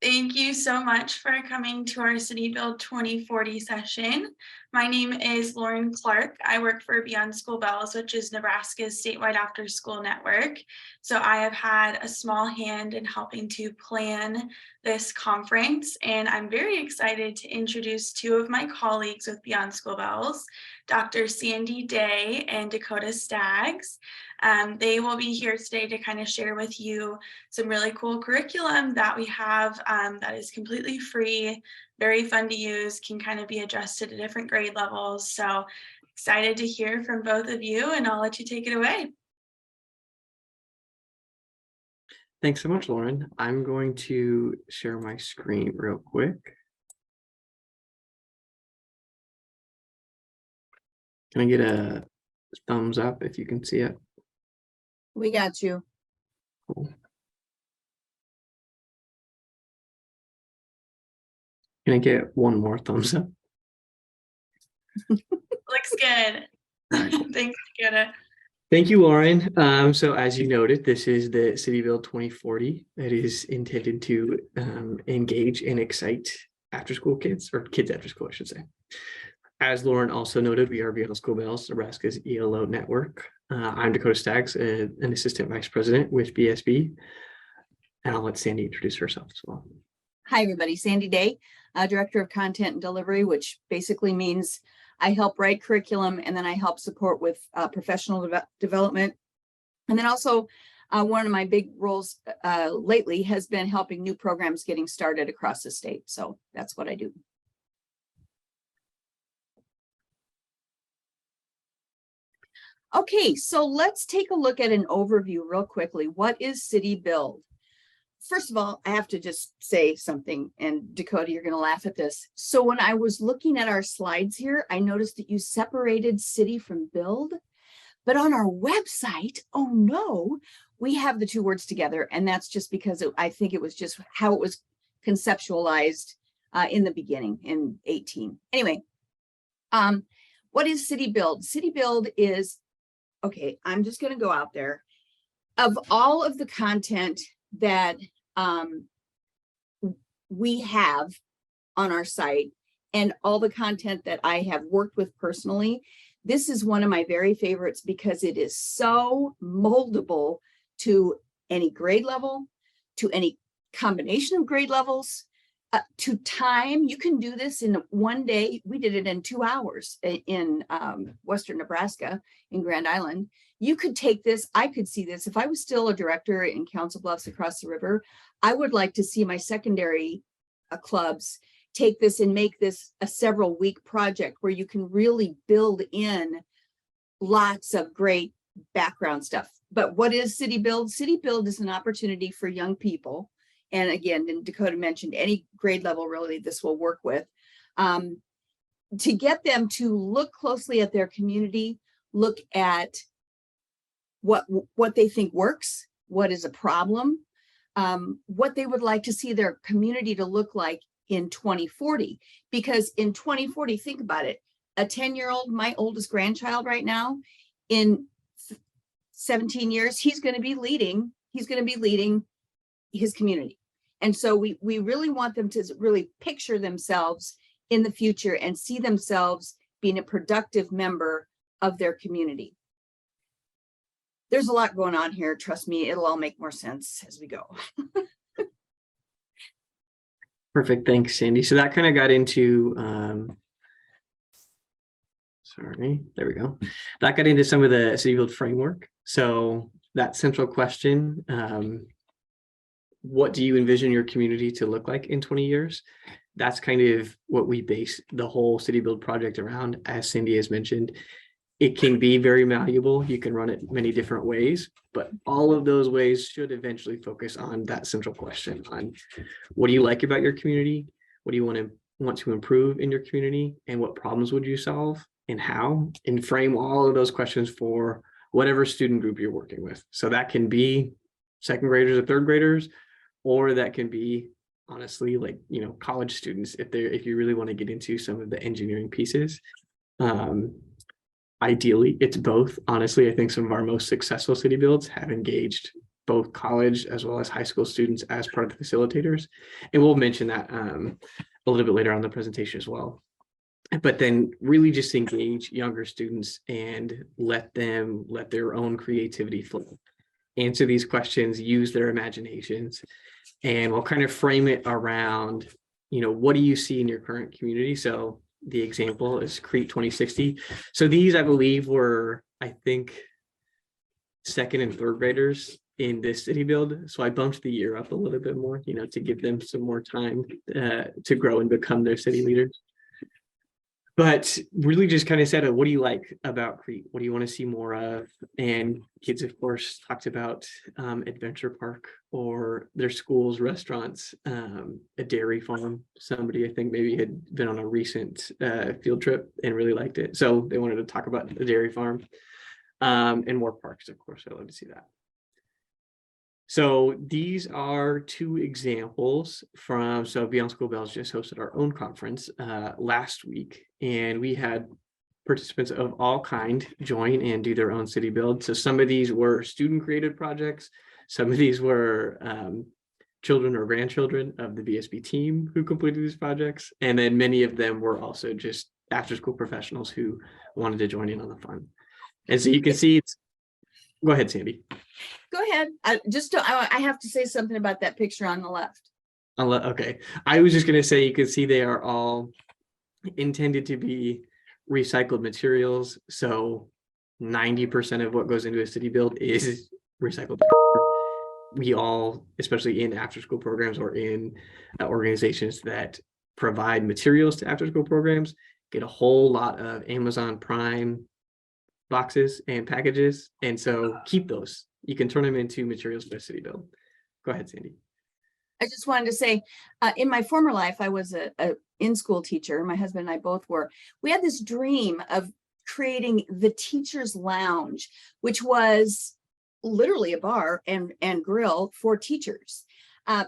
Thank you so much for coming to our City Build 2040 session. My name is Lauren Clark. I work for Beyond School Bells, which is Nebraska's statewide after-school network. So I have had a small hand in helping to plan this conference, and I'm very excited to introduce two of my colleagues with Beyond School Bells, Dr. Sandy Day and Dakota Staggs. They will be here today to kind of share with you some really cool curriculum that we have that is completely free, very fun to use, can kind of be adjusted to different grade levels. So excited to hear from both of you, and I'll let you take it away. Thanks so much, Lauren. I'm going to share my screen real quick. Can I get a thumbs up if you can see it? We got you. Cool. Can I get one more thumbs up? Looks good. Thanks, Dakota. Thank you, Lauren. So as you noted, this is the City Build 2040 that is intended to engage and excite after-school kids, or kids after school, I should say. As Lauren also noted, we are Beyond School Bells, Nebraska's ELO network. I'm Dakota Staggs, an assistant vice president with BSB. And I'll let Sandy introduce herself as well. Hi, everybody. Sandy Day, Director of Content and Delivery, which basically means I help write curriculum and then I help support with professional development. And then also one of my big roles lately has been helping new programs getting started across the state. So that's what I do. Okay, so let's take a look at an overview real quickly. What is City Build? First of all, I have to just say something, and Dakota, you're going to laugh at this. So when I was looking at our slides here, I noticed that you separated city from build, but on our website, oh no, we have the two words together. And that's just because I think it was just how it was conceptualized in the beginning in 18. Anyway, what is City Build? City Build is, okay, I'm just going to go out there. Of all of the content that we have on our site and all the content that I have worked with personally, this is one of my very favorites because it is so moldable to any grade level, to any combination of grade levels, to time. You can do this in one day. We did it in 2 hours in Western Nebraska in Grand Island. You could take this, I could see this. If I was still a director in Council Bluffs across the river, I would like to see my secondary clubs take this and make this a several week project where you can really build in lots of great background stuff. But what is City Build? City Build is an opportunity for young people. And again, and Dakota mentioned any grade level really this will work with, to get them to look closely at their community, look at what they think works, what is a problem, what they would like to see their community to look like in 2040. Because in 2040, think about it, a 10-year-old, my oldest grandchild right now, in 17 years, he's going to be leading his community. And so we really want them to really picture themselves in the future and see themselves being a productive member of their community. There's a lot going on here. Trust me, it'll all make more sense as we go. Perfect. Thanks, Sandy. So that kind of got into, sorry, there we go. That got into some of the City Build framework. So that central question, what do you envision your community to look like in 20 years? That's kind of what we base the whole City Build project around. As Cindy has mentioned, it can be very malleable. You can run it many different ways, but all of those ways should eventually focus on that central question on what do you like about your community? What do you want to improve in your community? And what problems would you solve and how? And frame all of those questions for whatever student group you're working with. So that can be second graders or third graders, or that can be honestly like, college students if you really want to get into some of the engineering pieces. Ideally, it's both. Honestly, I think some of our most successful city builds have engaged both college as well as high school students as part of the facilitators. And we'll mention that a little bit later on in the presentation as well. But then really just engage younger students and let their own creativity flow. Answer these questions, use their imaginations, and we'll kind of frame it around, what do you see in your current community? So the example is Crete 2060. So these, I believe, were, I think, second and third graders in this city build. So I bumped the year up a little bit more, to give them some more time to grow and become their city leaders. But really just kind of said, what do you like about Crete? What do you want to see more of? And kids, of course, talked about adventure park or their schools, restaurants, a dairy farm. Somebody, I think, maybe had been on a recent field trip and really liked it. So they wanted to talk about the dairy farm and more parks, of course. I love to see that. So these are two examples so Beyond School Bells just hosted our own conference last week, and we had participants of all kind join and do their own city build. So some of these were student created projects. Some of these were children or grandchildren of the BSB team who completed these projects. And then many of them were also just after school professionals who wanted to join in on the fun. And so you can see go ahead, Sandy. Go ahead. I have to say something about that picture on the left. Okay. I was just going to say, you can see they are all intended to be recycled materials. So 90% of what goes into a city build is recycled. We all, especially in after school programs or in organizations that provide materials to after school programs, get a whole lot of Amazon Prime boxes and packages. And so keep those. You can turn them into materials for a city build. Go ahead, Sandy. I just wanted to say, in my former life, I was a in-school teacher. My husband and I both were. We had this dream of creating the teacher's lounge, which was literally a bar and grill for teachers.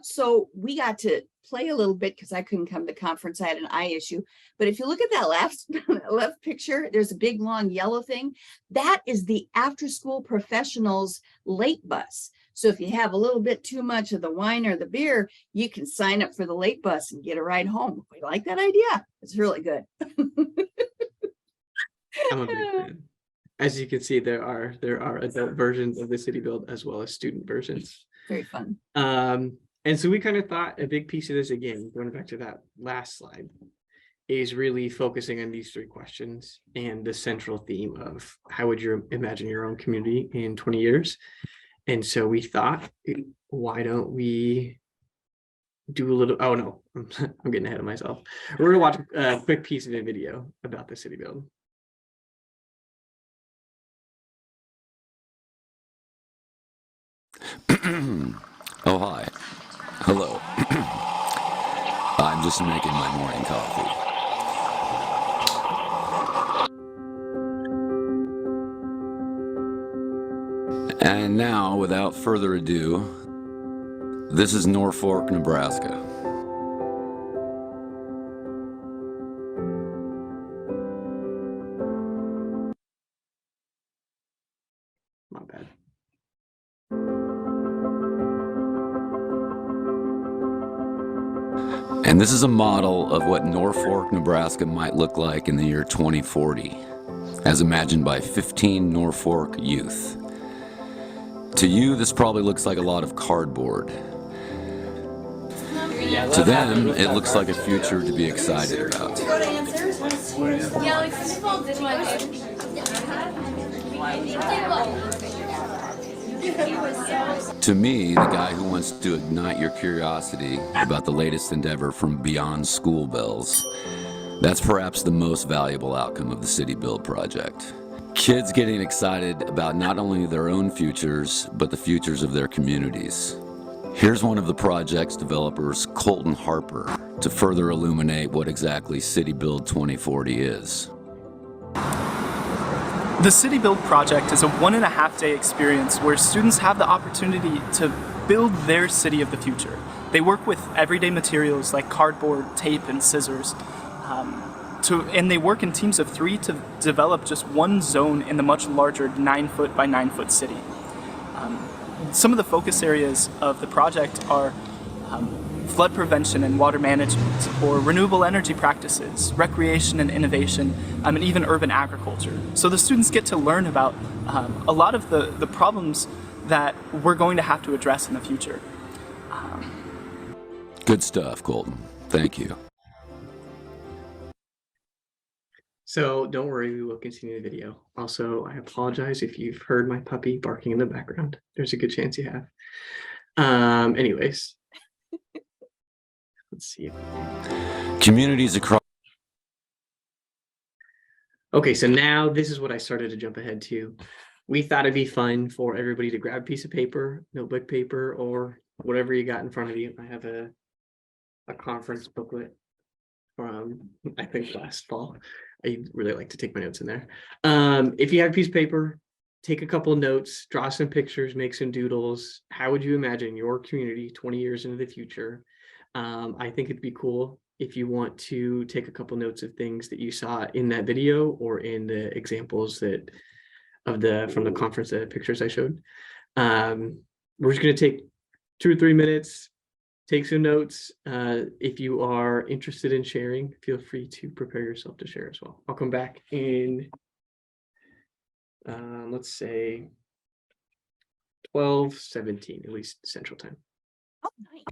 So we got to play a little bit because I couldn't come to the conference. I had an eye issue. But if you look at that left picture, there's a big long yellow thing. That is the after school professionals late bus. So if you have a little bit too much of the wine or the beer, you can sign up for the late bus and get a ride home. We like that idea. It's really good. I'm a big fan. As you can see, there are adult versions of the city build as well as student versions. Very fun. And so we kind of thought a big piece of this, again, going back to that last slide, is really focusing on these three questions and the central theme of how would you imagine your own community in 20 years? And so we thought, why don't we do a little, oh no, I'm getting ahead of myself. We're gonna watch a quick piece of a video about the city build. Oh, hi. Hello. I'm just making my morning coffee. And now, without further ado, this is Norfolk, Nebraska. Not bad. And this is a model of what Norfolk, Nebraska might look like in the year 2040, as imagined by 15 Norfolk youth. To you, this probably looks like a lot of cardboard. To them, it looks like a future to be excited about. To me, the guy who wants to ignite your curiosity about the latest endeavor from Beyond School Bells, that's perhaps the most valuable outcome of the City Build project. Kids getting excited about not only their own futures, but the futures of their communities. Here's one of the project's developers, Colton Harper, to further illuminate what exactly City Build 2040 is. The City Build project is a 1.5-day experience where students have the opportunity to build their city of the future. They work with everyday materials like cardboard, tape, and scissors. And they work in teams of 3 to develop just one zone in the much larger 9-foot by 9-foot city. Some of the focus areas of the project are flood prevention and water management, or renewable energy practices, recreation and innovation, and even urban agriculture. So the students get to learn about a lot of the problems that we're going to have to address in the future. Good stuff, Colton. Thank you. So don't worry, we will continue the video. Also, I apologize if you've heard my puppy barking in the background. There's a good chance you have. Anyways, let's see. Communities across. Okay, so now this is what I started to jump ahead to. We thought it'd be fun for everybody to grab a piece of paper, notebook paper, or whatever you got in front of you. I have a conference booklet from, I think, last fall. I really like to take my notes in there. If you have a piece of paper, take a couple of notes, draw some pictures, make some doodles. How would you imagine your community 20 years into the future? I think it'd be cool if you want to take a couple notes of things that you saw in that video or in the examples that from the conference, the pictures I showed. We're just going to take 2 or 3 minutes, take some notes. If you are interested in sharing, feel free to prepare yourself to share as well. I'll come back in, let's say 12:17, at least Central Time. Oh, nice.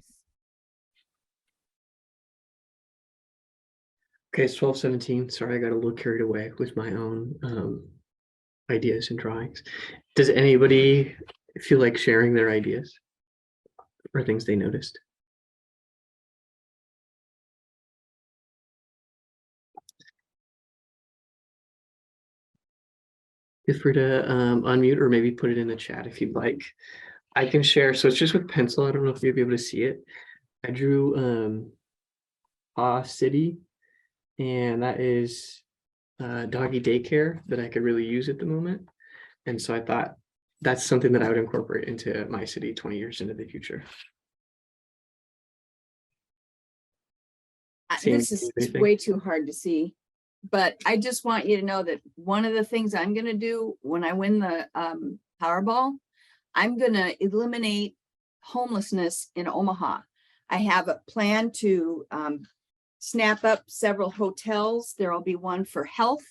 Okay, it's 12:17. Sorry, I got a little carried away with my own ideas and drawings. Does anybody feel like sharing their ideas or things they noticed? Feel free to unmute or maybe put it in the chat if you'd like. I can share. So it's just with pencil. I don't know if you'll be able to see it. I drew City, and that is doggy daycare that I could really use at the moment. And so I thought that's something that I would incorporate into my city 20 years into the future. This is way too hard to see, but I just want you to know that one of the things I'm going to do when I win the Powerball, I'm going to eliminate homelessness in Omaha. I have a plan to snap up several hotels. There will be one for health,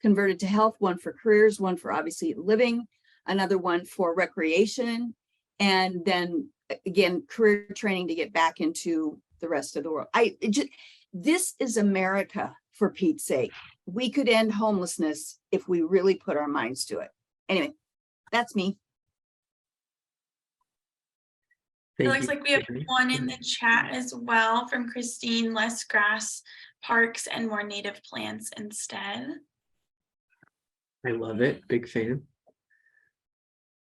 converted to health, one for careers, one for obviously living, another one for recreation, and then again, career training to get back into the rest of the world. This is America, for Pete's sake. We could end homelessness if we really put our minds to it. Anyway, that's me. It looks like we have one in the chat as well from Christine: less grass, parks, and more native plants instead. I love it. Big fan.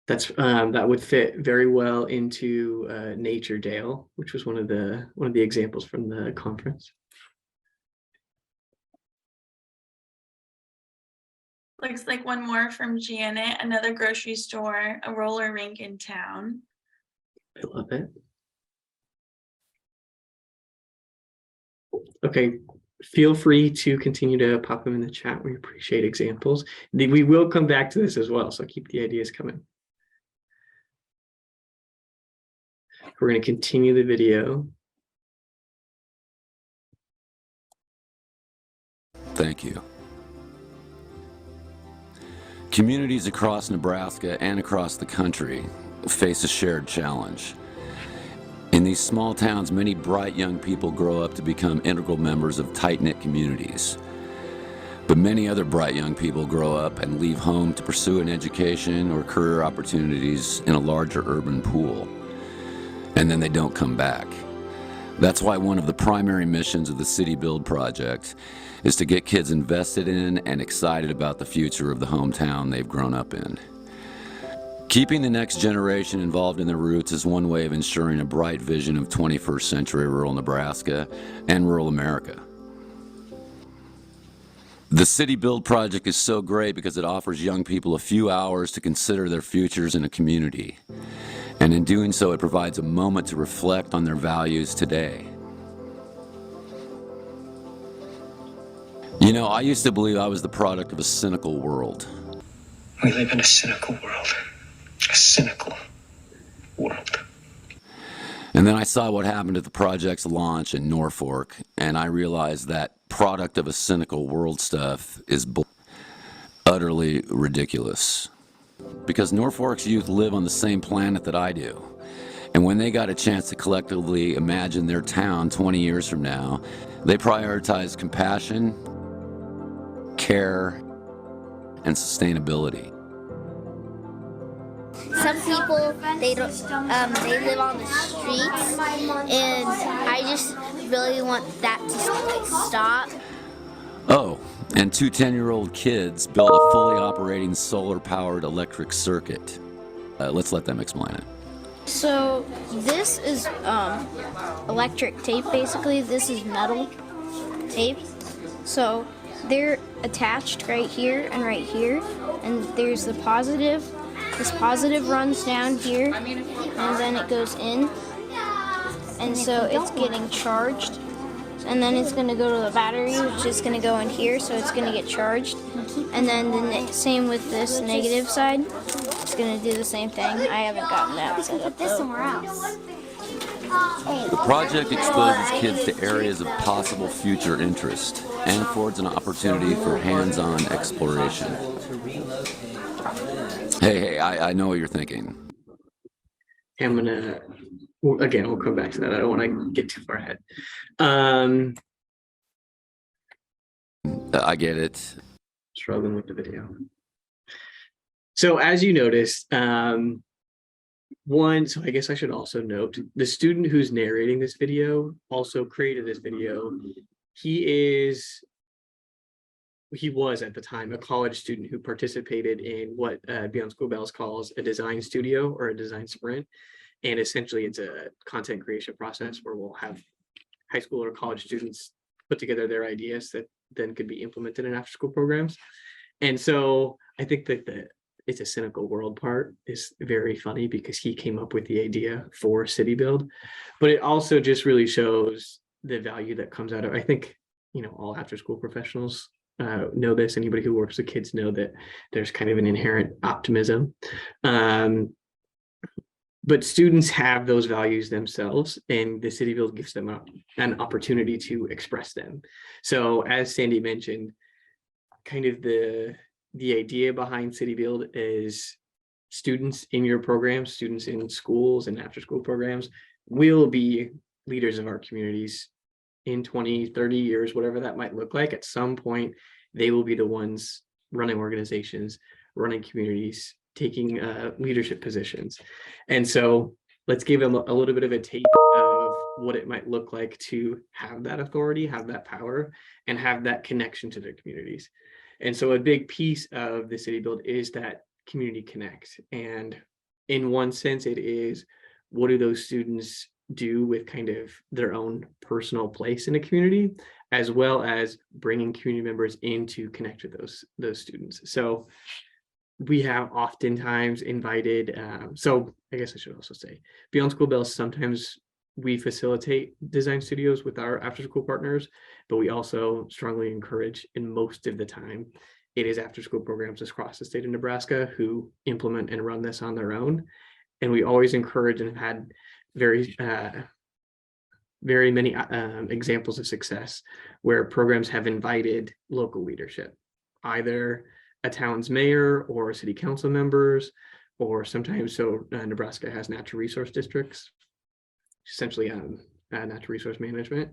That's that would fit very well into Nature Dale, which was one of the examples from the conference. Looks like one more from Janet: another grocery store, a roller rink in town. I love it. Okay, feel free to continue to pop them in the chat. We appreciate examples. We will come back to this as well, so keep the ideas coming. We're going to continue the video. Thank you. Communities across Nebraska and across the country face a shared challenge. In these small towns, many bright young people grow up to become integral members of tight-knit communities. But many other bright young people grow up and leave home to pursue an education or career opportunities in a larger urban pool. And then they don't come back. That's why one of the primary missions of the City Build project is to get kids invested in and excited about the future of the hometown they've grown up in. Keeping the next generation involved in their roots is one way of ensuring a bright vision of 21st century rural Nebraska and rural America. The City Build project is so great because it offers young people a few hours to consider their futures in a community. And in doing so, it provides a moment to reflect on their values today. You know, I used to believe I was the product of a cynical world. We live in a cynical world. A cynical, And then I saw what happened at the project's launch in Norfolk, and I realized that product of a cynical world stuff is utterly ridiculous. Because Norfolk's youth live on the same planet that I do. And when they got a chance to collectively imagine their town 20 years from now, they prioritized compassion, care, and sustainability. Some people, they don't, they live on the streets, and I just really want that to stop. Oh, and two 10-year-old kids built a fully operating solar-powered electric circuit. Let's let them explain it. So this is electric tape, basically. This is metal tape. So they're attached right here, and there's the positive. This positive runs down here, and then it goes in, and so it's getting charged, and then it's going to go to the battery, which is going to go in here, so it's going to get charged, and then the same with this negative side. It's going to do the same thing. I haven't gotten that set up though. The project exposes kids to areas of possible future interest and affords an opportunity for hands-on exploration. Hey, I know what you're thinking. I'm gonna, again, we'll come back to that. I don't want to get too far ahead. I get it. Struggling with the video. So as you noticed, so I guess I should also note, the student who's narrating this video also created this video. He was at the time a college student who participated in what Beyond School Bells calls a design studio or a design sprint. And essentially it's a content creation process where we'll have high school or college students put together their ideas that then could be implemented in after school programs. And so I think that it's a cynical world part is very funny because he came up with the idea for City Build, but it also just really shows the value that comes out of, I think, all after school professionals know this. Anybody who works with kids know that there's kind of an inherent optimism. But students have those values themselves, and the City Build gives them an opportunity to express them. So as Sandy mentioned, kind of the idea behind City Build is students in your programs, students in schools and after school programs will be leaders of our communities in 20, 30 years, whatever that might look like. At some point, they will be the ones running organizations, running communities, taking leadership positions. And so let's give them a little bit of a taste of what it might look like to have that authority, have that power, and have that connection to their communities. And so a big piece of the City Build is that community connect. And in one sense, it is, what do those students do with kind of their own personal place in a community, as well as bringing community members in to connect with those students. So we have oftentimes invited, so I guess I should also say, Beyond School Bells, sometimes we facilitate design studios with our after school partners, but we also strongly encourage, and most of the time, it is after school programs across the state of Nebraska who implement and run this on their own. And we always encourage and have had very many examples of success where programs have invited local leadership, either a town's mayor or city council members, or sometimes, Nebraska has natural resource districts, essentially natural resource management.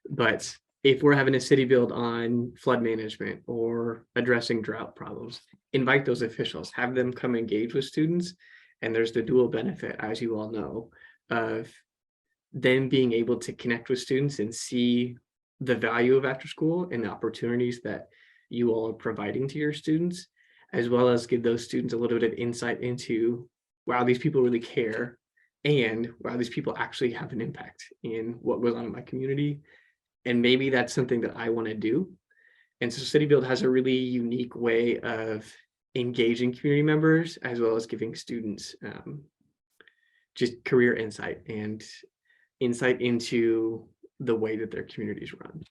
But if we're having a City Build on flood management or addressing drought problems, invite those officials, have them come engage with students. And there's the dual benefit, as you all know, of them being able to connect with students and see the value of after school and the opportunities that you all are providing to your students, as well as give those students a little bit of insight into, wow, these people really care, and wow, these people actually have an impact in what goes on in my community. And maybe that's something that I want to do. And so City Build has a really unique way of engaging community members, as well as giving students just career insight and insight into the way that their communities run.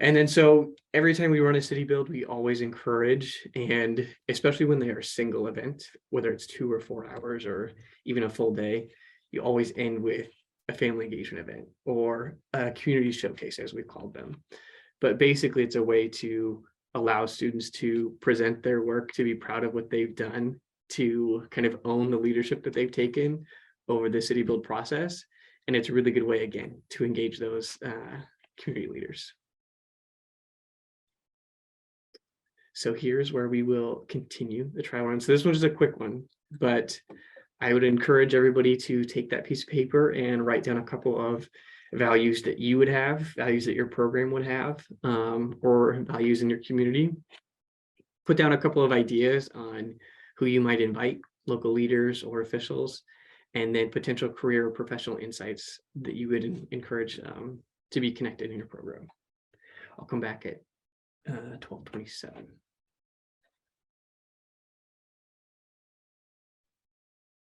And then so every time we run a City Build, we always encourage, and especially when they are a single event, whether it's 2 or 4 hours or even a full day, you always end with a family engagement event or a community showcase, as we called them. But basically, it's a way to allow students to present their work, to be proud of what they've done, to kind of own the leadership that they've taken over the city build process. And it's a really good way, again, to engage those community leaders. So here's where we will continue the trial run. So this one's a quick one, but I would encourage everybody to take that piece of paper and write down a couple of values that you would have, values that your program would have, or values in your community. Put down a couple of ideas on who you might invite, local leaders or officials, and then potential career or professional insights that you would encourage to be connected in your program. I'll come back at 12:27.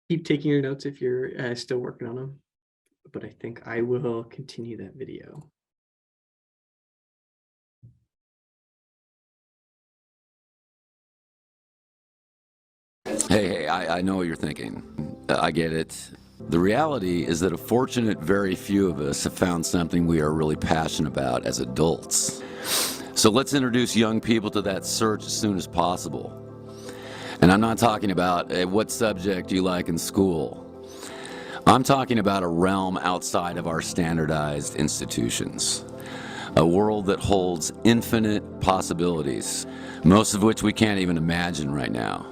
Keep taking your notes if you're still working on them, but I think I will continue that video. Hey, I know what you're thinking. I get it. The reality is that a fortunate very few of us have found something we are really passionate about as adults. So let's introduce young people to that search as soon as possible. And I'm not talking about what subject you like in school. I'm talking about a realm outside of our standardized institutions. A world that holds infinite possibilities, most of which we can't even imagine right now.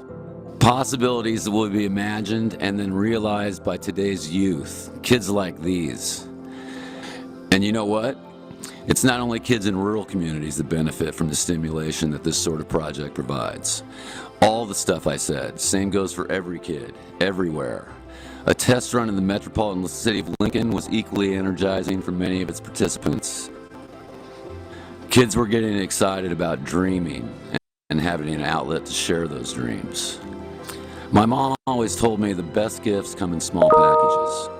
Possibilities that will be imagined and then realized by today's youth, kids like these. And you know what? It's not only kids in rural communities that benefit from the stimulation that this sort of project provides. All the stuff I said, same goes for every kid, everywhere. A test run in the metropolitan city of Lincoln was equally energizing for many of its participants. Kids were getting excited about dreaming and having an outlet to share those dreams. My mom always told me the best gifts come in small packages.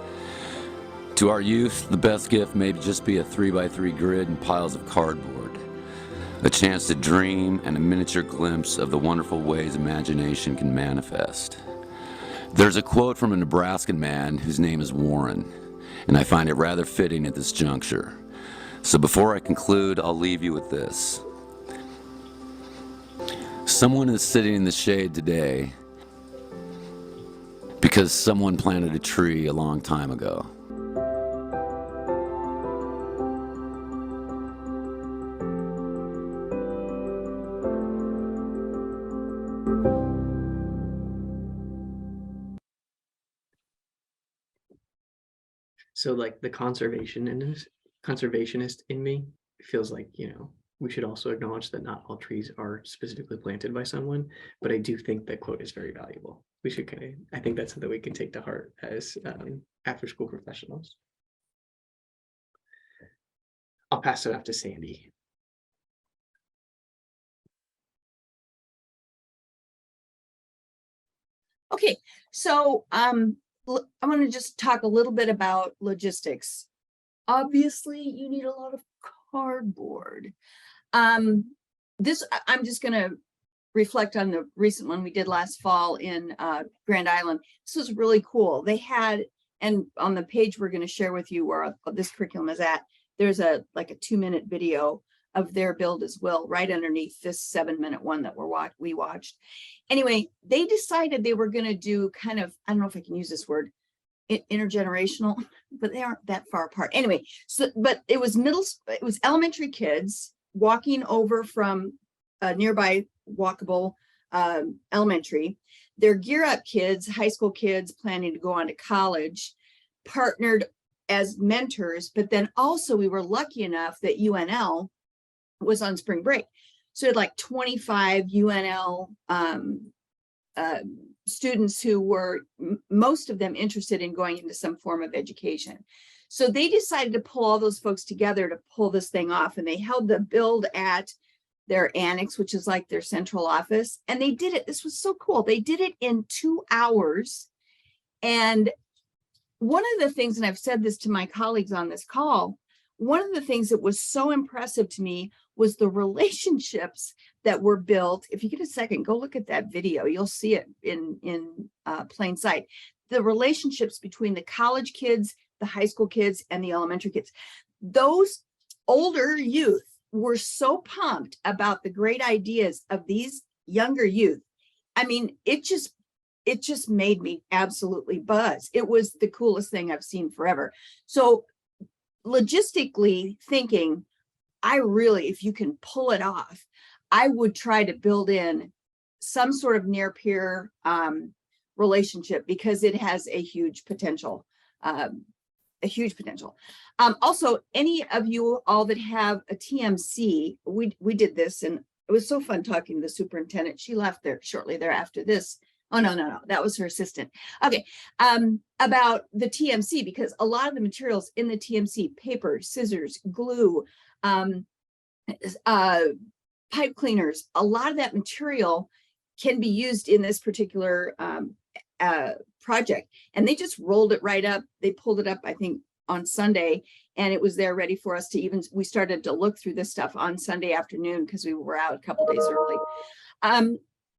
To our youth, the best gift may just be a 3x3 grid and piles of cardboard. A chance to dream and a miniature glimpse of the wonderful ways imagination can manifest. There's a quote from a Nebraskan man whose name is Warren, and I find it rather fitting at this juncture. So before I conclude, I'll leave you with this. Someone is sitting in the shade today because someone planted a tree a long time ago. So like the conservationist in me feels like, we should also acknowledge that not all trees are specifically planted by someone, but I do think that quote is very valuable. We should I think that's something we can take to heart as after school professionals. I'll pass it off to Sandy. Okay, so I want to just talk a little bit about logistics. Obviously, you need a lot of cardboard. I'm just going to reflect on the recent one we did last fall in Grand Island. This was really cool. They had, and on the page we're going to share with you where this curriculum is at, there's a 2-minute video of their build as well, right underneath this 7-minute one that we watched. Anyway, they decided they were going to do kind of, I don't know if I can use this word, intergenerational, but they aren't that far apart. Anyway, but it was elementary kids walking over from a nearby walkable elementary. Their Gear Up kids, high school kids planning to go on to college, partnered as mentors, but then also we were lucky enough that UNL was on spring break. So it had 25 UNL students who were, most of them interested in going into some form of education. So they decided to pull all those folks together to pull this thing off. And they held the build at their annex, which is like their central office. And they did it. This was so cool. They did it in 2 hours. And one of the things, and I've said this to my colleagues on this call, one of the things that was so impressive to me was the relationships that were built. If you get a second, go look at that video. You'll see it in plain sight. The relationships between the college kids, the high school kids and the elementary kids. Those older youth were so pumped about the great ideas of these younger youth. I mean, it just made me absolutely buzz. It was the coolest thing I've seen forever. So logistically thinking, I really, if you can pull it off, I would try to build in some sort of near peer relationship, because it has a huge potential. Also, any of you all that have a TMC, we did this, and it was so fun talking to the superintendent. She left there shortly thereafter. Oh, no, that was her assistant. Okay, about the TMC, because a lot of the materials in the TMC, paper, scissors, glue, pipe cleaners, a lot of that material can be used in this particular project. And they just rolled it right up. They pulled it up, I think, on Sunday, and it was there ready for us to we started to look through this stuff on Sunday afternoon because we were out a couple days early.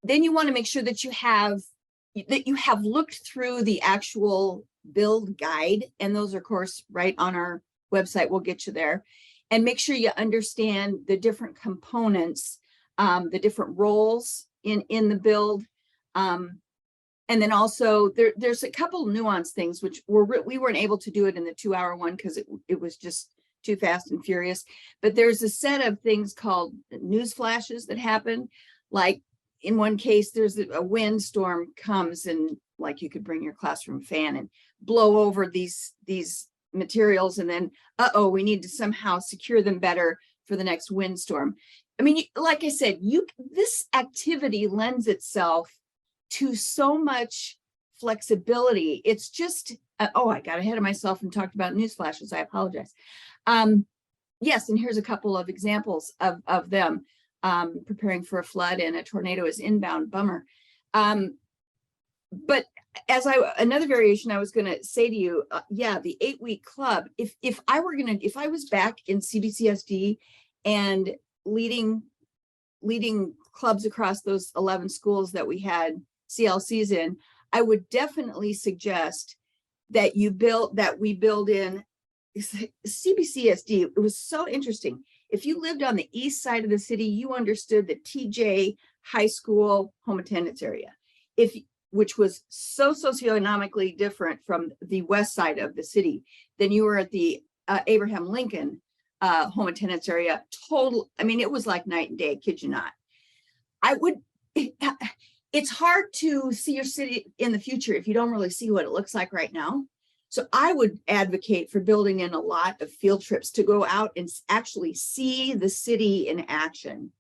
Then you want to make sure that you have looked through the actual build guide, and those are, of course, right on our website. We'll get you there. And make sure you understand the different components, the different roles in the build. And then also there's a couple nuanced things which we weren't able to do it in the 2-hour one because it was just too fast and furious. But there's a set of things called news flashes that happen. Like in one case, there's a windstorm comes, and like you could bring your classroom fan and blow over these materials, and then we need to somehow secure them better for the next windstorm. I mean, like I said, this activity lends itself to so much flexibility. It's just I got ahead of myself and talked about news flashes. I apologize. Yes, and here's a couple of examples of them. Preparing for a flood and a tornado is inbound, bummer. But another variation I was going to say to you, the 8-week club, if I was back in CBCSD and leading clubs across those 11 schools that we had CLCs in, I would definitely suggest that we build in CBCSD. It was so interesting. If you lived on the east side of the city, you understood the TJ high school home attendance area, which was so socioeconomically different from the west side of the city. Then you were at the Abraham Lincoln home attendance area. It was like night and day, I kid you not. It's hard to see your city in the future if you don't really see what it looks like right now. So I would advocate for building in a lot of field trips to go out and actually see the city in action.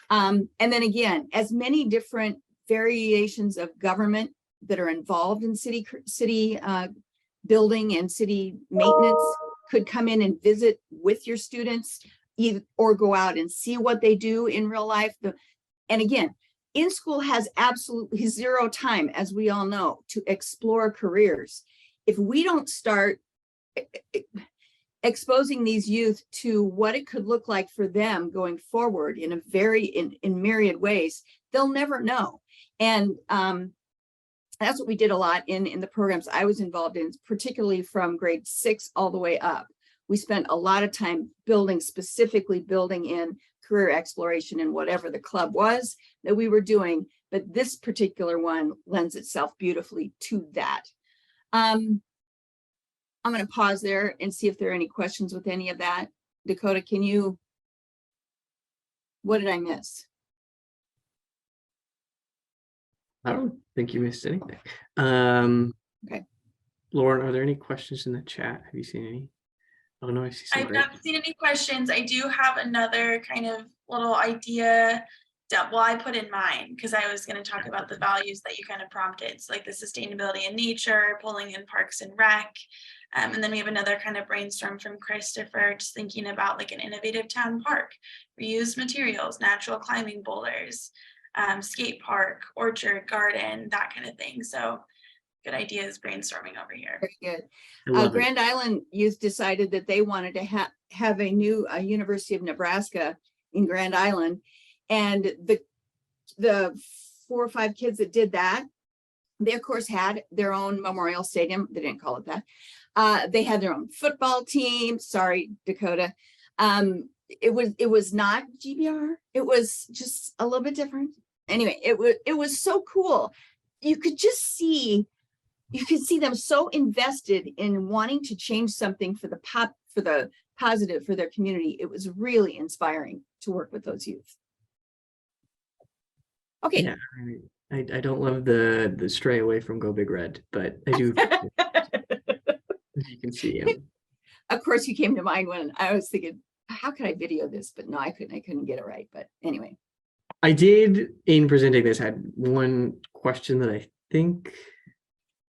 And then again, as many different variations of government that are involved in city building and city maintenance could come in and visit with your students, or go out and see what they do in real life. And again, in-school has absolutely zero time, as we all know, to explore careers. If we don't start exposing these youth to what it could look like for them going forward in myriad ways, they'll never know. And that's what we did a lot in the programs I was involved in, particularly from grade 6 all the way up. We spent a lot of time specifically building in career exploration in whatever the club was that we were doing. But this particular one lends itself beautifully to that. I'm going to pause there and see if there are any questions with any of that. Dakota, what did I miss? I don't think you missed anything. Okay. Lauren, are there any questions in the chat? Have you seen any? Oh no, I see some. I've not seen any questions. I do have another kind of little idea that I put in mine, because I was going to talk about the values that you kind of prompted. So like the sustainability in nature, pulling in parks and rec. And then we have another kind of brainstorm from Christopher, just thinking about like an innovative town park, reused materials, natural climbing boulders, skate park, orchard, garden, that kind of thing. So good ideas brainstorming over here. Very good. Grand Island youth decided that they wanted to have a new University of Nebraska in Grand Island. And the 4 or 5 kids that did that, they of course had their own memorial stadium. They didn't call it that. They had their own football team. Sorry, Dakota. It was not GBR. It was just a little bit different. Anyway, it was so cool. You could see them so invested in wanting to change something for the positive for their community. It was really inspiring to work with those youth. Okay. Yeah, I don't love the stray away from Go Big Red, but I do. As you can see, Of course, you came to mind when I was thinking, how could I video this? But no, I couldn't get it right. But anyway. I did, in presenting this, had one question that I think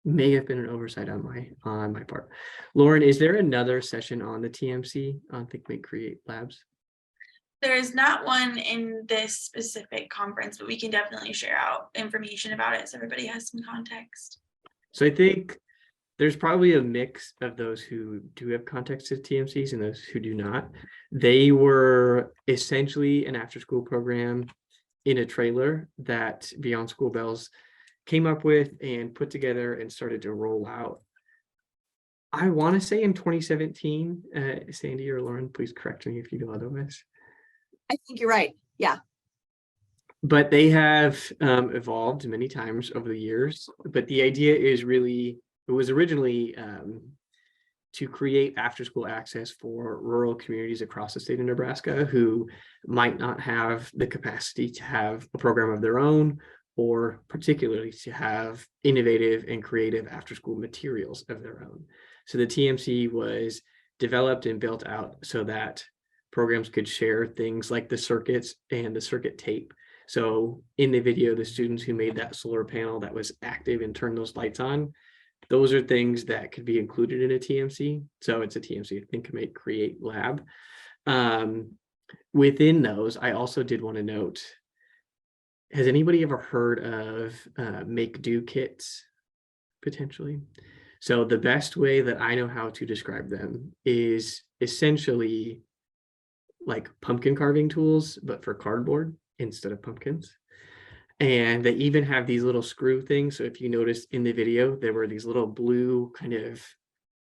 may have been an oversight on my part. Lauren, is there another session on the TMC on Think, Make, Create Labs? There is not one in this specific conference, but we can definitely share out information about it so everybody has some context. So I think there's probably a mix of those who do have context to TMCs and those who do not. They were essentially an after-school program in a trailer that Beyond School Bells came up with and put together and started to roll out. I want to say in 2017, Sandy or Lauren, please correct me if you know otherwise. I think you're right. Yeah. But they have evolved many times over the years. But the idea is really, it was originally to create after-school access for rural communities across the state of Nebraska who might not have the capacity to have a program of their own, or particularly to have innovative and creative after-school materials of their own. So the TMC was developed and built out so that programs could share things like the circuits and the circuit tape. So in the video, the students who made that solar panel that was active and turned those lights on, those are things that could be included in a TMC. So it's a TMC, Think, Make, Create Lab. Within those, I also did want to note, has anybody ever heard of make do kits potentially? So the best way that I know how to describe them is essentially like pumpkin carving tools, but for cardboard instead of pumpkins. And they even have these little screw things. So if you noticed in the video, there were these little blue kind of,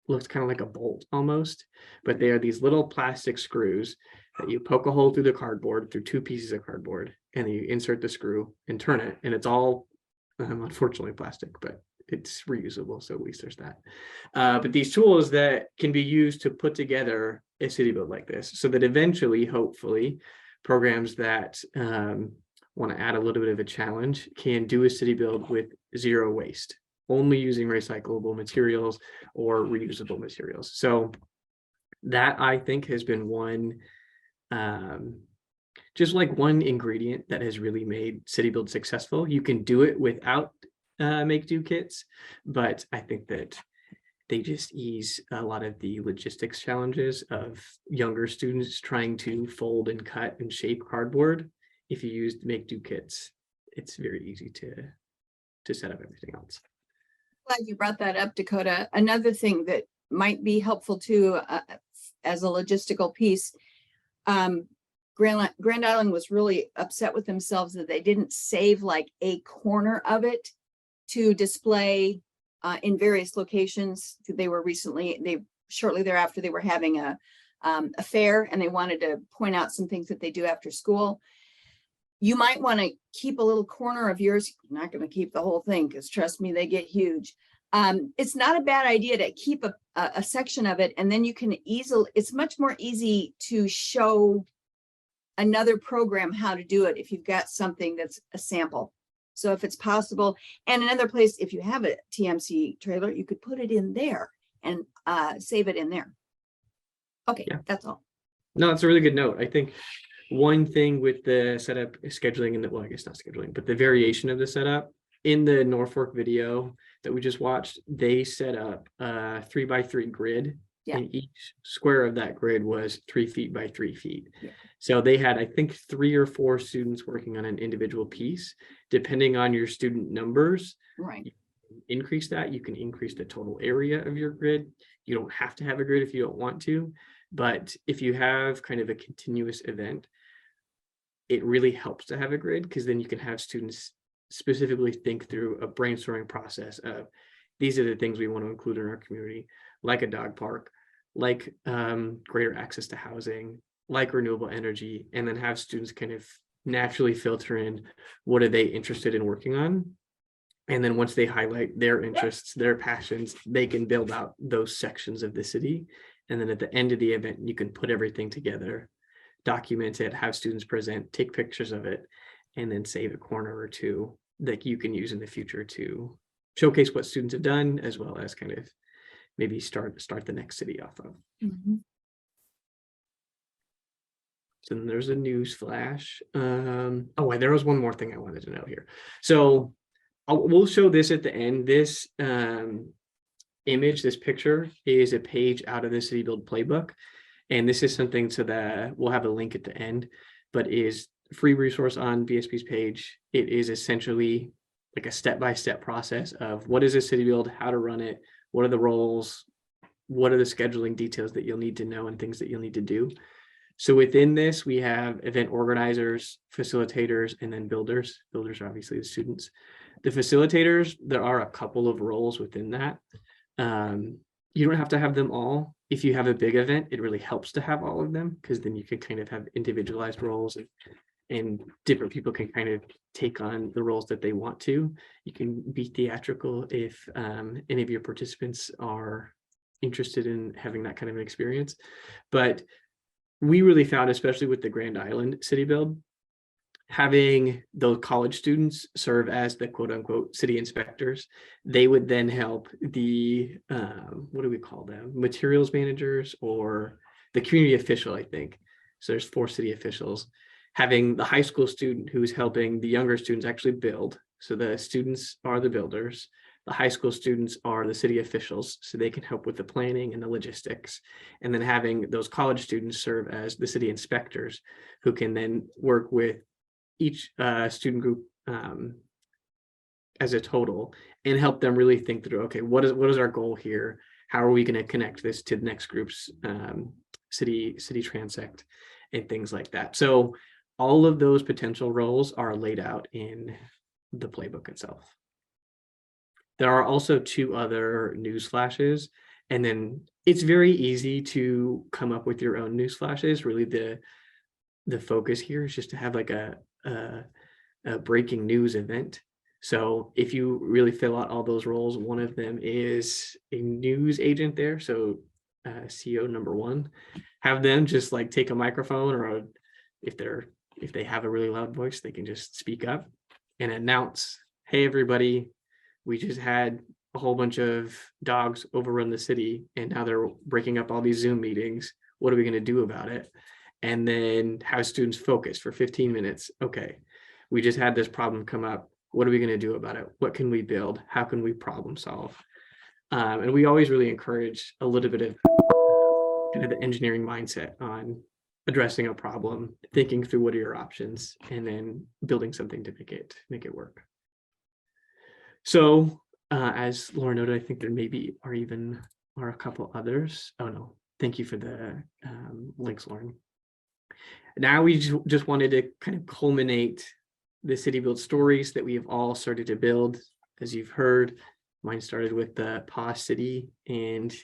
looks kind of like a bolt almost, but they are these little plastic screws that you poke a hole through the cardboard, through two pieces of cardboard, and then you insert the screw and turn it. And it's all, unfortunately, plastic, but it's reusable. So at least there's that. But these tools that can be used to put together a city build like this, so that eventually, hopefully, programs that want to add a little bit of a challenge can do a city build with zero waste, only using recyclable materials or reusable materials. So that, I think, has been one, just like one ingredient that has really made city build successful. You can do it without make do kits, but I think that they just ease a lot of the logistics challenges of younger students trying to fold and cut and shape cardboard. If you use make do kits, it's very easy to set up everything else. Glad you brought that up, Dakota. Another thing that might be helpful too, as a logistical piece, Grand Island was really upset with themselves that they didn't save like a corner of it to display in various locations. Shortly thereafter, they were having a fair, and they wanted to point out some things that they do after school. You might want to keep a little corner of yours. You're not going to keep the whole thing, because trust me, they get huge. It's not a bad idea to keep a section of it, and then you can it's much more easy to show another program how to do it if you've got something that's a sample. So if it's possible, and another place, if you have a TMC trailer, you could put it in there and save it in there. Okay, yeah. That's all. No, that's a really good note. I think one thing with the setup scheduling, and well, I guess not scheduling, but the variation of the setup in the Norfolk video that we just watched, they set up a 3x3 grid. Yeah. And each square of that grid was 3 feet by 3 feet. Yeah. So they had, I think, 3 or 4 students working on an individual piece. Depending on your student numbers, right? You can increase that. You can increase the total area of your grid. You don't have to have a grid if you don't want to, but if you have kind of a continuous event, it really helps to have a grid, because then you can have students specifically think through a brainstorming process of, these are the things we want to include in our community, like a dog park, like greater access to housing, like renewable energy, and then have students kind of naturally filter in what are they interested in working on. And then once they highlight their interests, their passions, they can build out those sections of the city. And then at the end of the event, you can put everything together, document it, have students present, take pictures of it, and then save a corner or two that you can use in the future to showcase what students have done, as well as kind of maybe start the next city off of. So then there's a news flash. Oh, there was one more thing I wanted to know here. So we'll show this at the end. This image, this picture is a page out of the City Build playbook. And this is something so that we'll have a link at the end, but is a free resource on VSB's page. It is essentially like a step-by-step process of what is a City Build, how to run it, what are the roles, what are the scheduling details that you'll need to know and things that you'll need to do. So within this, we have event organizers, facilitators, and then builders. Builders are obviously the students. The facilitators, there are a couple of roles within that. You don't have to have them all. If you have a big event, it really helps to have all of them, because then you can kind of have individualized roles and different people can kind of take on the roles that they want to. You can be theatrical if any of your participants are interested in having that kind of an experience. But we really found, especially with the Grand Island City Build, having those college students serve as the quote unquote city inspectors. They would then help the, what do we call them? Materials managers or the community official, I think. So there's 4 city officials. Having the high school student who's helping the younger students actually build. So the students are the builders. The high school students are the city officials, so they can help with the planning and the logistics. And then having those college students serve as the city inspectors, who can then work with each student group as a total and help them really think through, okay, what is our goal here? How are we going to connect this to the next group's city transect and things like that. So all of those potential roles are laid out in the playbook itself. There are also 2 other news flashes, and then it's very easy to come up with your own news flashes. Really, the focus here is just to have like a breaking news event. So if you really fill out all those roles, one of them is a news agent there. So CO number 1, have them just like take a microphone, or if they have a really loud voice, they can just speak up and announce, hey, everybody, we just had a whole bunch of dogs overrun the city and now they're breaking up all these Zoom meetings. What are we going to do about it? And then have students focus for 15 minutes. Okay, we just had this problem come up. What are we going to do about it? What can we build? How can we problem solve? And we always really encourage a little bit of kind of the engineering mindset on addressing a problem, thinking through what are your options, and then building something to make it work. So as Laura noted, I think there maybe are a couple others. Oh no, thank you for the links, Lauren. Now we just wanted to kind of culminate the City Build stories that we have all started to build. As you've heard, mine started with the PA City and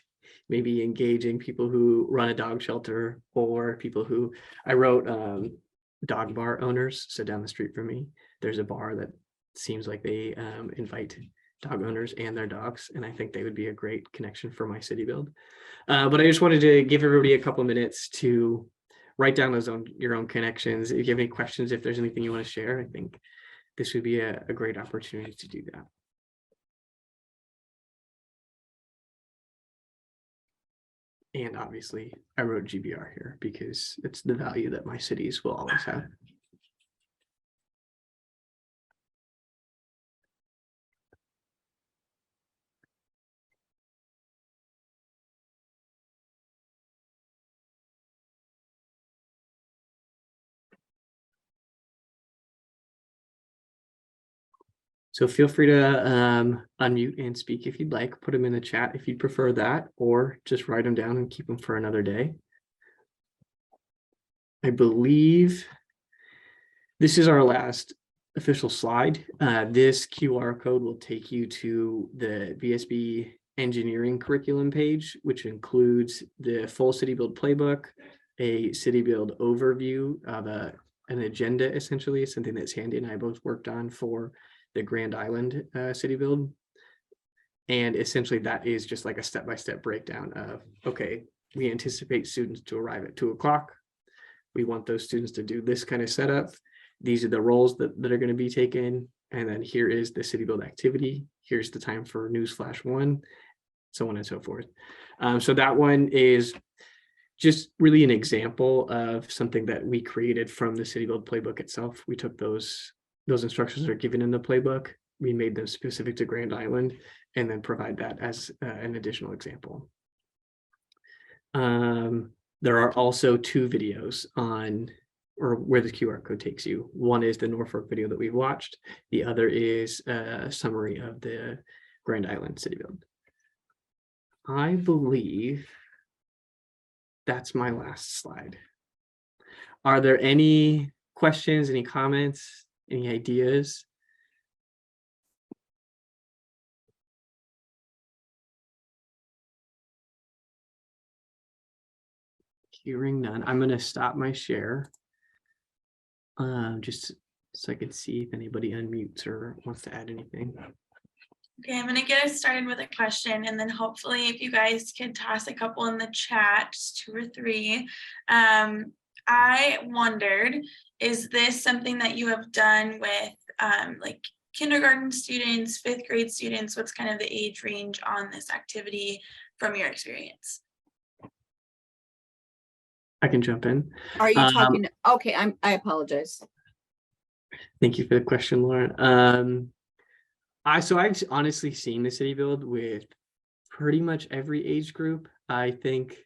maybe engaging people who run a dog shelter, or people who I wrote dog bar owners. So down the street from me, there's a bar that seems like they invite dog owners and their dogs, and I think they would be a great connection for my City Build. But I just wanted to give everybody a couple minutes to write down your own connections. If you have any questions, if there's anything you want to share, I think this would be a great opportunity to do that. And obviously, I wrote GBR here because it's the value that my cities will always have. So feel free to unmute and speak if you'd like. Put them in the chat if you'd prefer that, or just write them down and keep them for another day. I believe this is our last official slide. This QR code will take you to the VSB engineering curriculum page, which includes the full City Build playbook, a City Build overview of an agenda, essentially, something that Sandy and I both worked on for the Grand Island City Build. And essentially that is just like a step-by-step breakdown of, okay, we anticipate students to arrive at 2 o'clock. We want those students to do this kind of setup. These are the roles that are going to be taken. And then here is the City Build activity. Here's the time for Newsflash 1, so on and so forth. So that one is just really an example of something that we created from the City Build playbook itself. We took those instructions that are given in the playbook, we made them specific to Grand Island, and then provide that as an additional example. There are also 2 videos on, or where the QR code takes you. One is the Norfolk video that we watched. The other is a summary of the Grand Island City Build. I believe that's my last slide. Are there any questions, any comments, any ideas? Hearing none, I'm going to stop my share. Just so I can see if anybody unmutes or wants to add anything. Okay, I'm gonna get us started with a question, and then hopefully if you guys could toss a couple in the chat, just 2 or 3. I wondered, is this something that you have done with like kindergarten students, 5th grade students? What's kind of the age range on this activity from your experience? I can jump in. Are you talking? Okay, I apologize. Thank you for the question, Lauren. So I've honestly seen the City Build with pretty much every age group. I think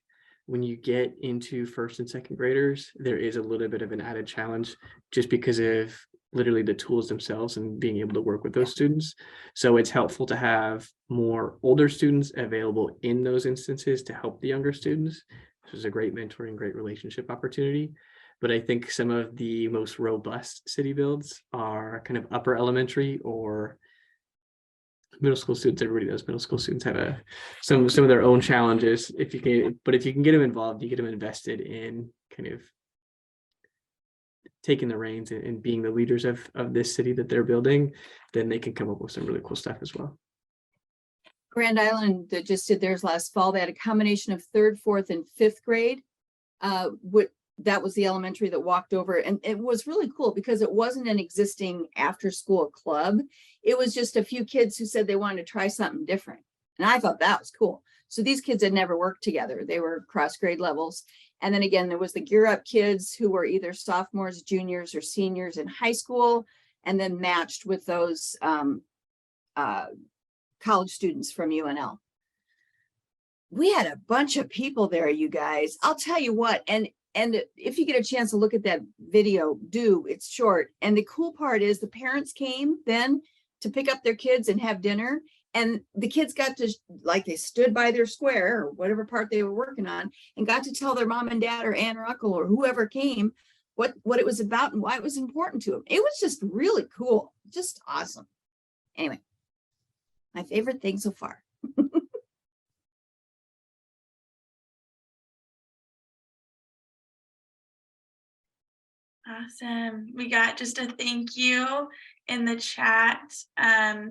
when you get into 1st and 2nd graders, there is a little bit of an added challenge just because of literally the tools themselves and being able to work with those students. So it's helpful to have more older students available in those instances to help the younger students. This is a great mentoring, great relationship opportunity. But I think some of the most robust City Builds are kind of upper elementary or middle school students. Everybody knows middle school students have some of their own challenges. If you can get them involved, you get them invested in kind of taking the reins and being the leaders of this city that they're building, then they can come up with some really cool stuff as well. Grand Island that just did theirs last fall, they had a combination of 3rd, 4th, and 5th grade. That was the elementary that walked over, and it was really cool because it wasn't an existing after school club. It was just a few kids who said they wanted to try something different. And I thought that was cool. So these kids had never worked together. They were cross grade levels. And then again, there was the Gear Up kids who were either sophomores, juniors, or seniors in high school, and then matched with those college students from UNL. We had a bunch of people there, you guys. I'll tell you what, and if you get a chance to look at that video, it's short. And the cool part is the parents came then to pick up their kids and have dinner. And the kids got to, like, they stood by their square or whatever part they were working on and got to tell their mom and dad or aunt or uncle or whoever came what it was about and why it was important to them. It was just really cool. Just awesome. Anyway, my favorite thing so far. Awesome. We got just a thank you in the chat.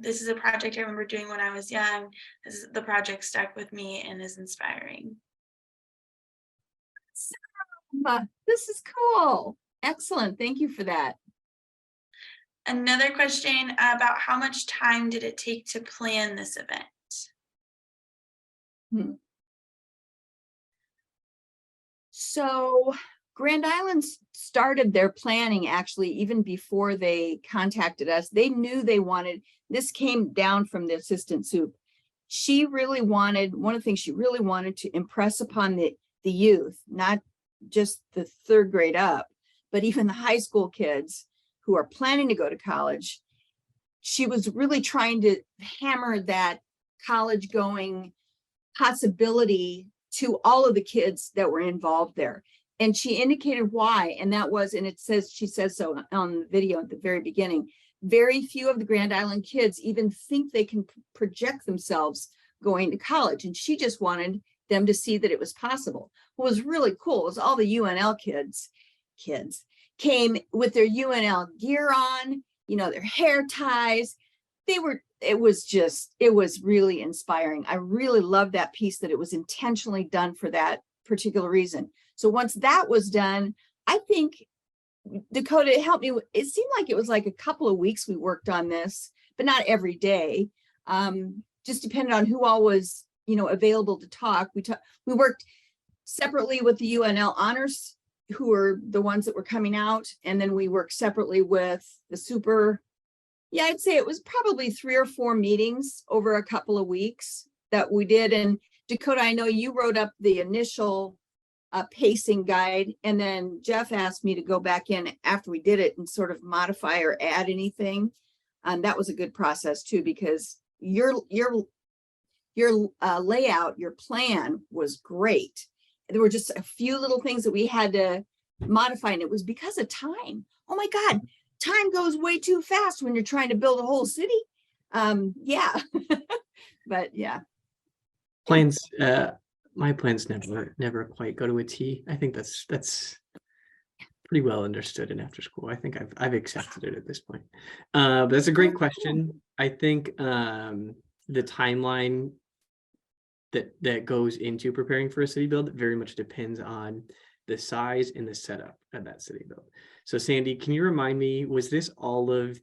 This is a project I remember doing when I was young. The project stuck with me and is inspiring. This is cool. Excellent. Thank you for that. Another question about how much time did it take to plan this event? So Grand Island started their planning actually even before they contacted us. They knew they wanted, this came down from the assistant soup. She really wanted, one of the things she really wanted to impress upon the youth, not just the 3rd grade up, but even the high school kids who are planning to go to college. She was really trying to hammer that college going possibility to all of the kids that were involved there. And she indicated why, and that was, and it says, she says so on the video at the very beginning, very few of the Grand Island kids even think they can project themselves going to college. And she just wanted them to see that it was possible. What was really cool was all the UNL kids came with their UNL gear on, you know, their hair ties. It was really inspiring. I really loved that piece, that it was intentionally done for that particular reason. So once that was done, I think Dakota helped me. It seemed like it was like a couple of weeks we worked on this, but not every day. Just depended on who all was, you know, available to talk. We worked separately with the UNL honors, who were the ones that were coming out. And then we worked separately with the super. Yeah, I'd say it was probably 3 or 4 meetings over a couple of weeks that we did. And Dakota, I know you wrote up the initial pacing guide, and then Jeff asked me to go back in after we did it and sort of modify or add anything. And that was a good process too, because your layout, your plan was great. There were just a few little things that we had to modify, and it was because of time. Oh my God, time goes way too fast when you're trying to build a whole city. Yeah, but yeah. Plans, my plans never quite go to a T. I think that's pretty well understood in after school. I think I've accepted it at this point. But that's a great question. I think the timeline that goes into preparing for a city build very much depends on the size and the setup of that city build. So Sandy, can you remind me, was it 3rd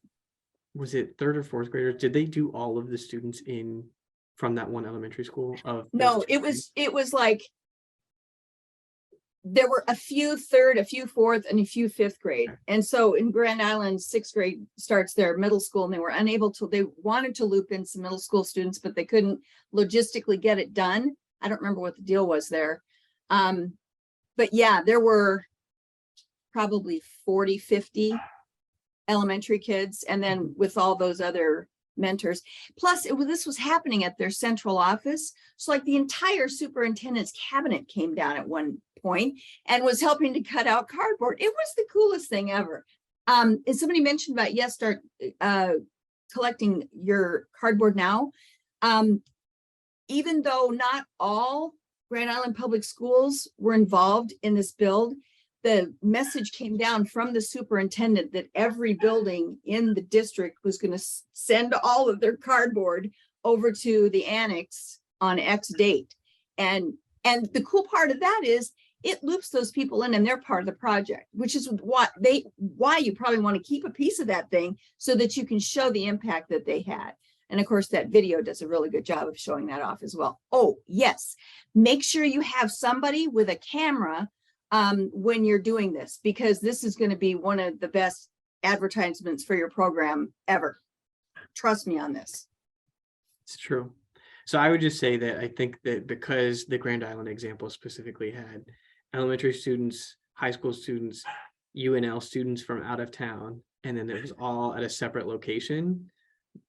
or 4th graders? Did they do all of the students from that one elementary school? No, it was like there were a few 3rd, a few 4th, and a few 5th grade. And so in Grand Island, 6th grade starts their middle school, and they wanted to loop in some middle school students, but they couldn't logistically get it done. I don't remember what the deal was there. But yeah, there were probably 40, 50 elementary kids. And then with all those other mentors, plus this was happening at their central office. So like the entire superintendent's cabinet came down at one point and was helping to cut out cardboard. It was the coolest thing ever. And somebody mentioned about, yes, start collecting your cardboard now. Even though not all Grand Island Public Schools were involved in this build, the message came down from the superintendent that every building in the district was going to send all of their cardboard over to the annex on X date. And the cool part of that is it loops those people in, and they're part of the project, which is why you probably want to keep a piece of that thing so that you can show the impact that they had. And of course, that video does a really good job of showing that off as well. Oh, yes. Make sure you have somebody with a camera when you're doing this, because this is going to be one of the best advertisements for your program ever. Trust me on this. It's true. So I would just say that I think that because the Grand Island example specifically had elementary students, high school students, UNL students from out of town, and then it was all at a separate location,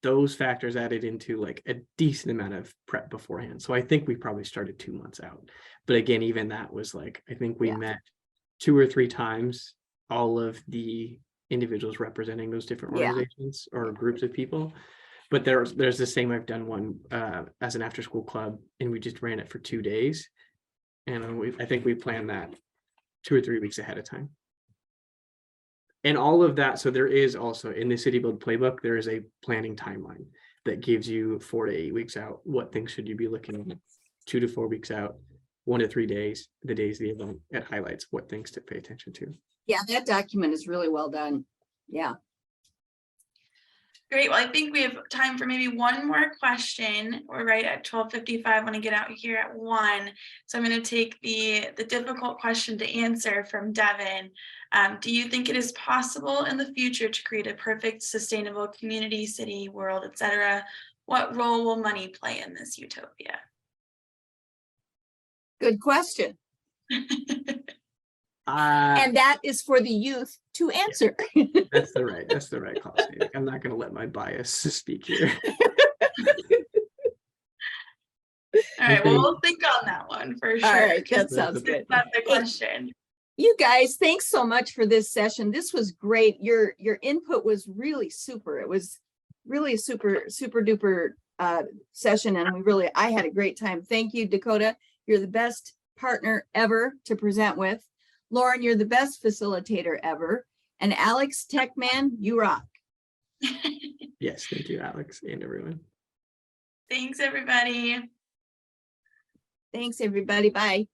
those factors added into like a decent amount of prep beforehand. So I think we probably started 2 months out. But again, even that was like, I think we met 2 or 3 times, all of the individuals representing those different organizations or groups of people. But there's the same, I've done one as an after school club, and we just ran it for 2 days. And I think we planned that 2 or 3 weeks ahead of time. And all of that, so there is also in the City Build playbook, there is a planning timeline that gives you 4 to 8 weeks out. What things should you be looking at? 2 to 4 weeks out, 1 to 3 days, the days of the event. It highlights what things to pay attention to. Yeah, that document is really well done. Yeah. Great. Well, I think we have time for maybe one more question. We're right at 12:55. I want to get out here at 1. So I'm going to take the difficult question to answer from Devin. Do you think it is possible in the future to create a perfect, sustainable community, city, world, etc.? What role will money play in this utopia? Good question. And that is for the youth to answer. That's the right call. I'm not going to let my bias speak here. All right, well, we'll think on that one for sure. All right, that sounds good. That's the question. You guys, thanks so much for this session. This was great. Your input was really super. It was really a super duper session, and I had a great time. Thank you, Dakota. You're the best partner ever to present with. Lauren, you're the best facilitator ever. And Alex, Tech Man, you rock. Yes, thank you, Alex, and everyone. Thanks, everybody. Thanks, everybody. Bye.